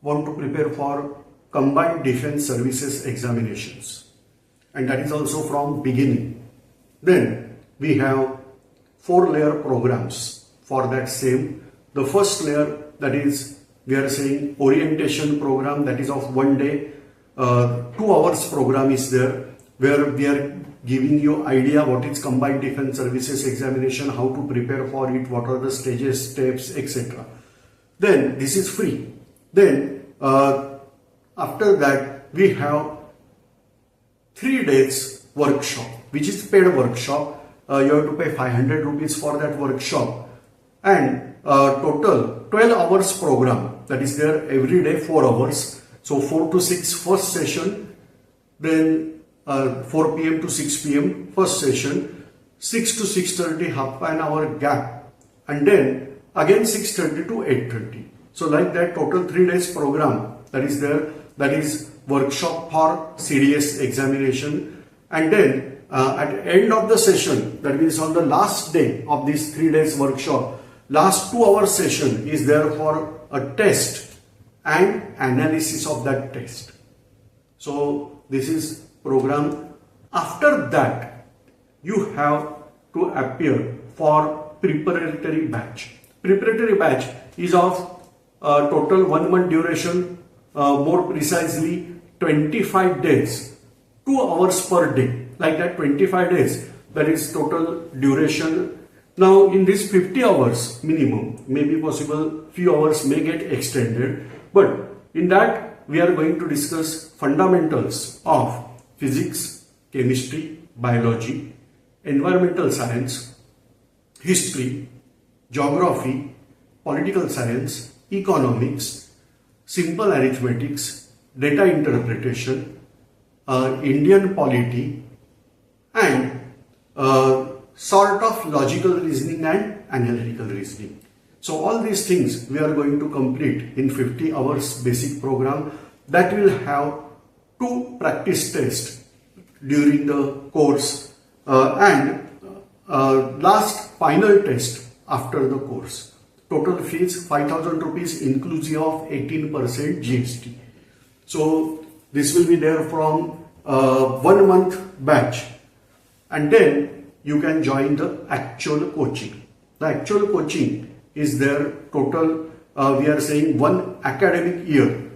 want to prepare for combined defense services examinations, and that is also from beginning. Then we have 4-layer programs for that same. The first layer, that is, we are saying orientation program, that is of 1 day. 2 hours program is there, where we are giving you idea what is combined defense services examination, how to prepare for it, what are the stages, steps, etc. Then this is free. Then after that we have 3 days workshop, which is paid workshop. You have to pay 500 rupees for that workshop, and total 12 hours program, that is there every day 4 hours. So 4 to 6 first session, then 4 p.m. to 6 p.m. first session, 6 to 6:30 half an hour gap, and then again 6:30 to 8:30. So like that, total 3 days program that is there, that is workshop for CDS examination. And then at the end of the session, that means on the last day of this 3 days workshop, last 2 hour session is there for a test and analysis of that test. So this is program. After that, you have to appear for preparatory batch. Preparatory batch is of total 1 month duration, more precisely 25 days, 2 hours per day, like that 25 days, that is total duration. Now in this 50 hours minimum, may be possible few hours may get extended, but in that we are going to discuss fundamentals of physics, chemistry, biology, environmental science, history, geography, political science, economics, simple arithmetics, data interpretation, Indian polity, and sort of logical reasoning and analytical reasoning. So all these things we are going to complete in 50 hours basic program that will have 2 practice tests during the course and last final test after the course. Total fees 5,000 rupees inclusive of 18% GST. So this will be there from 1 month batch, and then you can join the actual coaching. The actual coaching is there total, we are saying 1 academic year.